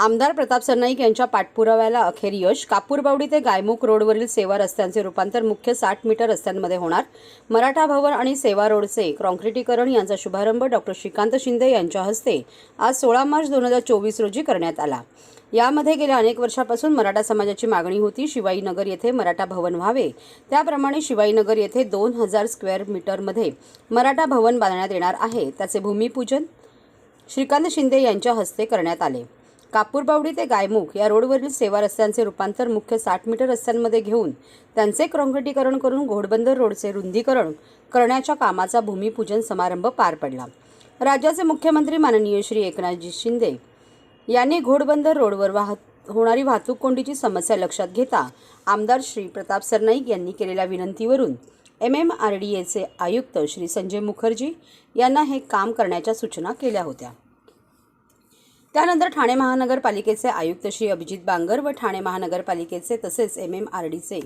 आमदार प्रताप सरनाईक यांच्या पाठपुराव्याला अखेर यश. कापूरबावडी ते गायमुख रोडवरील सेवा रस्त्यांचे रूपांतर मुख्य 60 मीटर रस्त्यांमध्ये होणार. मराठा भवन आणि सेवा रोडचे काँक्रिटीकरण यांचा शुभारंभ डॉक्टर श्रीकांत शिंदे यांच्या हस्ते आज 16 मार्च 2024 रोजी करण्यात आला. यामध्ये गेल्या अनेक वर्षापासून मराठा समाजाची मागणी होती. शिवाईनगर येथे मराठा भवन व्हावे, त्याप्रमाणे शिवाईनगर येथे 2000 स्क्वेअर मीटरमध्ये मराठा भवन बांधण्यात येणार आहे. त्याचे भूमिपूजन श्रीकांत शिंदे यांच्या हस्ते करण्यात आले. कापूरबावडी ते गायमुख या रोडवरील सेवा रस्त्यांचे रूपांतर मुख्य 60 मीटर रस्त्यांमध्ये घेऊन त्यांचे काँक्रिटीकरण करून घोडबंदर रोडचे रुंदीकरण करण्याच्या कामाचा भूमिपूजन समारंभ पार पडला. राज्याचे मुख्यमंत्री माननीय श्री एकनाथजी शिंदे यांनी घोडबंदर रोडवर होणारी वाहतूक कोंडीची समस्या लक्षात घेता आमदार श्री प्रताप सरनाईक यांनी केलेल्या विनंतीवरून MMRDAचे आयुक्त श्री संजय मुखर्जी यांना हे काम करण्याच्या सूचना केल्या होत्या. त्यानंतर ठाणे महानगरपालिकेचे आयुक्त श्री अभिजित बांगर व ठाणे महानगरपालिकेचे तसेच MMRDचे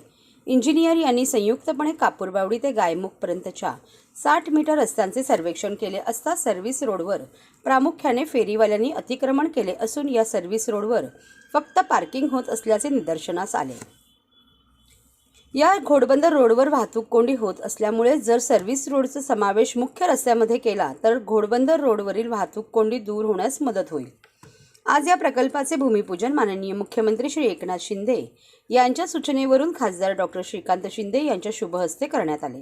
इंजिनियर यांनी संयुक्तपणे कापूरबावडी ते गायमुखपर्यंतच्या 60 मीटर रस्त्यांचे सर्वेक्षण केले असता सर्व्हिस रोडवर प्रामुख्याने फेरीवाल्यांनी अतिक्रमण केले असून या सर्व्हिस रोडवर फक्त पार्किंग होत असल्याचे निदर्शनास आले. या घोडबंदर रोडवर वाहतूक कोंडी होत असल्यामुळे जर सर्व्हिस रोडचा समावेश मुख्य रस्त्यामध्ये केला तर घोडबंदर रोडवरील वाहतूक कोंडी दूर होण्यास मदत होईल. आज या प्रकल्पाचे भूमिपूजन माननीय मुख्यमंत्री श्री एकनाथ शिंदे यांच्या सूचनेवरून खासदार डॉक्टर श्रीकांत शिंदे यांच्या शुभ हस्ते करण्यात आले.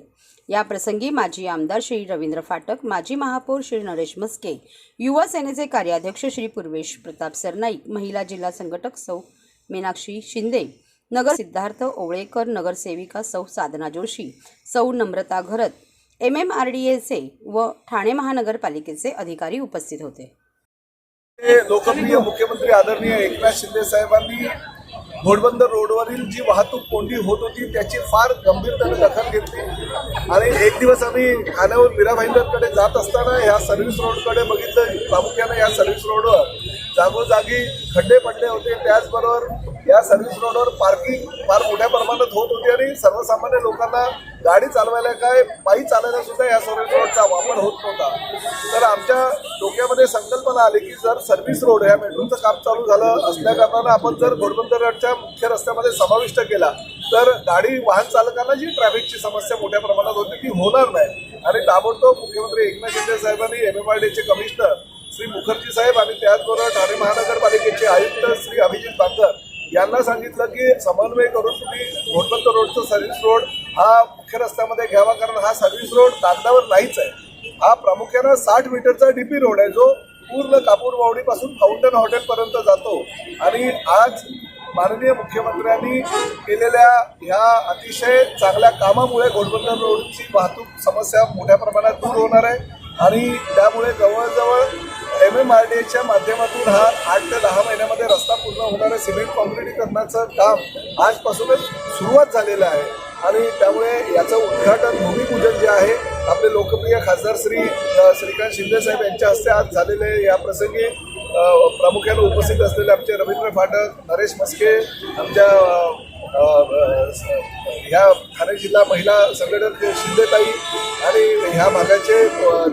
या प्रसंगी माजी आमदार श्री रवींद्र फाटक, माजी महापौर श्री नरेश मस्के, युवा सेनेचे कार्याध्यक्ष श्री पूर्वेश प्रताप सरनाईक, महिला जिल्हा संघटक सौ मीनाक्षी शिंदे, नगर सिद्धार्थ ओवळेकर, नगरसेविका सौ साधना जोशी, सौ नम्रता घरत, MMRDAचे व ठाणे महानगरपालिकेचे अधिकारी उपस्थित होते. लोकप्रिय मुख्यमंत्री आदरणीय एकनाथ शिंदे साहेबांनी घोडबंदर रोडवरील जी वाहतूक कोंडी होत होती त्याची फार गंभीरतेने दखल घेतली आणि एक दिवस आम्ही ठाण्याहून मीरा भाईंदरकडे जात असताना ह्या सर्व्हिस रोडकडे बघितलं. प्रामुख्याने या सर्व्हिस रोडवर जागोजागी खड्डे पडले होते. त्याचबरोबर या सर्व्हिस रोडवर पार्किंग फार मोठ्या प्रमाणात होत होती आणि सर्वसामान्य लोकांना गाडी चालवायला काय पायी चालायला सुद्धा या सर्व्हिस रोडचा वापर होत नव्हता. तर आमच्या डोक्यामध्ये संकल्पना आली की जर सर्व्हिस रोड ह्या मेट्रोचं काम चालू झालं असल्याकारणानं आपण जर घोडबंदर रोडच्या मुख्य रस्त्यामध्ये समाविष्ट केला तर गाडी वाहन चालकांना जी ट्रॅफिकची समस्या मोठ्या प्रमाणात होती ती होणार नाही. आणि ताबडतोब मुख्यमंत्री एकनाथ शिंदे साहेबांनी MMRDAचे कमिशनर श्री मुखर्जी साहेब आणि त्याचबरोबर ठाणे महानगरपालिकेचे आयुक्त श्री अभिजित बांगर यांना सांगितलं की समन्वय करून तुम्ही घोडबंदर रोडचं सर्व्हिस रोड हा मुख्य रस्त्यामध्ये घ्यावा, कारण हा सर्व्हिस रोड कागदावर नाहीच आहे. हा प्रामुख्यानं 60 मीटरचा DP रोड आहे जो पूर्ण कापूरबावडीपासून फाउंटन हॉटेलपर्यंत जातो. आणि आज माननीय मुख्यमंत्र्यांनी केलेल्या ह्या अतिशय चांगल्या कामामुळे घोडबंदर रोडची वाहतूक समस्या मोठ्या प्रमाणात दूर होणार आहे आणि त्यामुळे जवळजवळ MMRDAच्या माध्यमातून हा 8 ते 10 महिन्यामध्ये रस्ता पूर्ण होणार आहे. सिमेंट काँक्रिटीकरणाचं काम आजपासूनच सुरुवात झालेलं आहे आणि त्यामुळे याचं उद्घाटन भूमिपूजन जे आहे आपले लोकप्रिय खासदार श्रीकांत शिंदे साहेब यांच्या हस्ते आज झालेले आहे. या प्रसंगी प्रामुख्याने उपस्थित असलेले आमचे रवींद्र फाटक, नरेश मस्के, आमच्या ह्या ठाणे जिल्हा महिला संघटक शिंदेताई आणि ह्या भागाचे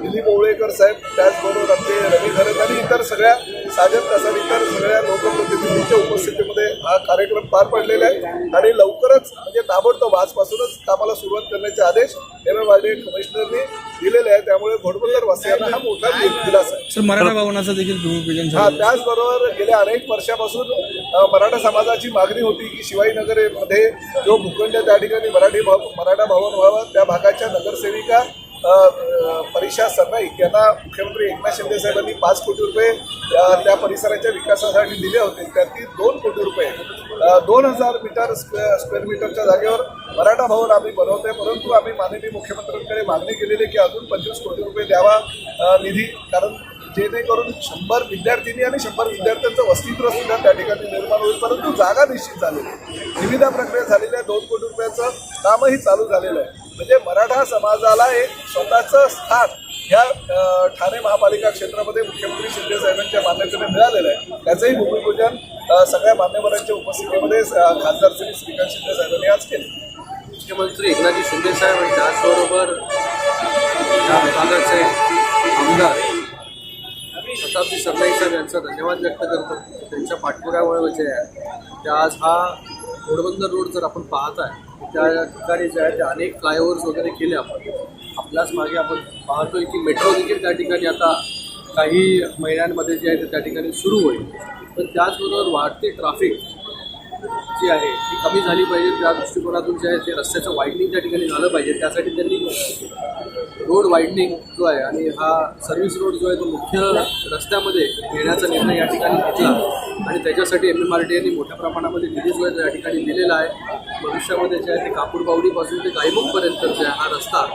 दिलीप ओवळेकर साहेब, त्याचबरोबर आमचे रवी घरत आणि इतर सगळ्या साजन प्रसाद इतर सगळ्या लोकप्रतिनिधींच्या उपस्थितीमध्ये हा कार्यक्रम पार पडलेला आहे. आणि लवकरच म्हणजे ताबडतोब आजपासूनच कामाला सुरुवात करण्याचे आदेश MMRDA कमिशनरनी दिलेले आहे. त्यामुळे घोडबंदर वासियांना हा मोठा दिलासा आहे. सर, मराठा भवनाचं देखील भूमिपूजन झालं. त्याचबरोबर गेल्या अनेक वर्षापासून मराठा समाजाची मागणी होती की शिवाजीनगरमध्ये जो भूखंड त्या ठिकाणी मराठा भवन व्हावं. त्या भागाच्या नगरसेविका परिषा सरनाईक यांना मुख्यमंत्री एकनाथ शिंदे साहेबांनी 5 कोटी रुपये त्या परिसराच्या विकासासाठी दिले होते. त्यातील 2 कोटी रुपये 2000 स्क्वेअर मीटरच्या जागेवर मराठा भवन आम्ही बनवतोय. परंतु आम्ही माननीय मुख्यमंत्र्यांकडे मागणी केलेली की अजून 25 कोटी रुपये द्यावा निधी, कारण जेणेकरून 100 विद्यार्थिनी आणि 100 विद्यार्थ्यांचं वसतिगृह सुद्धा त्या ठिकाणी निर्माण होईल. परंतु जागा निश्चित झालेली, निविदा प्रक्रिया झालेली आहे. 2 कोटी रुपयाचं कामही चालू झालेलं आहे. म्हणजे मराठा समाजाला एक स्वतःचं स्थान ह्या ठाणे महापालिका क्षेत्रामध्ये मुख्यमंत्री शिंदे साहेबांच्या मान्यतेने मिळालेलं आहे. त्याचंही भूमिपूजन सगळ्या मान्यवरांच्या उपस्थितीमध्ये खासदार श्री श्रीकांत शिंदे साहेबांनी आज केले. मुख्यमंत्री एकनाथजी शिंदे साहेब आणि त्याचबरोबर या विभागाचे आमदार प्रतापजी सरनाईक साहेब यांचा धन्यवाद व्यक्त करतो. त्यांच्या पाठपुराव्यामुळे जे आहे ते आज हा घोडबंदर रोड जर आपण पाहत आहे त्या ठिकाणी जे आहे ते अनेक फ्लायओव्हर्स वगैरे केले आपण. आपल्याच मागे आपण पाहतोय की मेट्रो देखील त्या ठिकाणी आता काही महिन्यांमध्ये जे आहे ते त्या ठिकाणी सुरू होईल. तर त्याचबरोबर वाढती ट्रॅफिक जी आहे ती कमी झाली पाहिजे. त्या दृष्टिकोनातून जे आहे ते रस्त्याचं वाईडनिंग त्या ठिकाणी झालं पाहिजे. त्यासाठी त्यांनी रोड वाईडनिंग जो आहे आणि हा सर्व्हिस रोड जो आहे तो मुख्य रस्त्यामध्ये घेण्याचा निर्णय या ठिकाणी घेतला आणि त्याच्यासाठी MMRDA यांनी मोठ्या प्रमाणामध्ये निधी जो आहे तो या ठिकाणी दिलेला आहे. भविष्यामध्ये जे आहे ते कापूरबावडीपासून ते गायमुखपर्यंत जे आहे हा रस्ता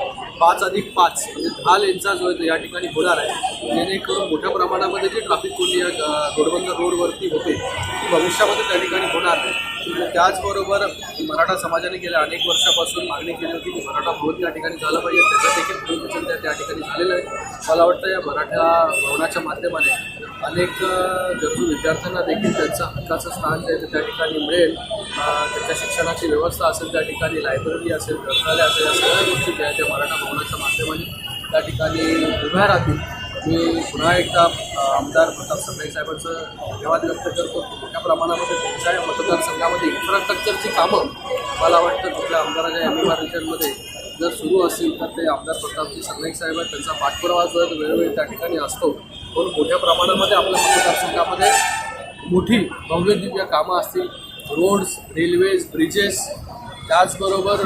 5+5 म्हणजे 10 लेनचा जो आहे तो या ठिकाणी होणार आहे. जेणेकरून मोठ्या प्रमाणामध्ये जी ट्रॅफिक कोंडी या घोडबंदर रोडवरती होते ती भविष्यामध्ये त्या ठिकाणी होणार नाही. आणि त्याचबरोबर मराठा समाजाने गेल्या अनेक वर्षापासून मागणी केली होती की मराठा भवन त्या ठिकाणी झालं पाहिजे. त्याचं देखील भूमिपूजन त्या ठिकाणी झालेलं आहे. मला वाटतं या मराठा भवनाच्या माध्यमाने अनेक गरजू विद्यार्थ्यांना देखील त्यांचं हक्काचं स्थान जे आहे ते त्या ठिकाणी मिळेल. त्यांच्या शिक्षणाची व्यवस्था असेल, त्या ठिकाणी लायब्ररी असेल, ग्रंथालय असेल, या सगळ्या गोष्टी ज्या आहेत त्या मराठा भवनाच्या माध्यमाने त्या ठिकाणी उभ्या राहतील. मी पुन्हा एकदा आमदार प्रताप सरनाईक साहेबांचं धन्यवाद व्यक्त करतो. मोठ्या प्रमाणामध्ये तुमच्या या मतदारसंघामध्ये इन्फ्रास्ट्रक्चरची कामं मला वाटतं कुठल्या आमदाराच्या MMR रिजनमध्ये जर सुरू असतील तर ते आमदार प्रतापजी सरनाईक साहेब आहेत. त्यांचा पाठपुरावा जो आहे तो वेळोवेळी त्या ठिकाणी असतो. पण मोठ्या प्रमाणामध्ये आपल्या मतदारसंघामध्ये मोठी भव्य दिव्य कामं असतील. रोड्स, रेल्वेज, ब्रिजेस, त्याचबरोबर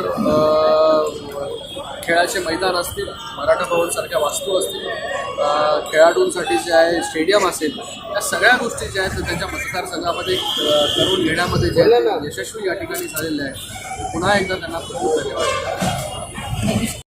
खेळाचे मैदान असतील, मराठा भवनसारख्या वास्तू असतील, खेळाडूंसाठी जे आहे स्टेडियम असेल, या सगळ्या गोष्टी ज्या आहेत त्यांच्या मतदारसंघामध्ये करून घेण्यामध्ये जे आहे यशस्वी या ठिकाणी झालेले आहे. पुन्हा एकदा त्यांना खूप धन्यवाद.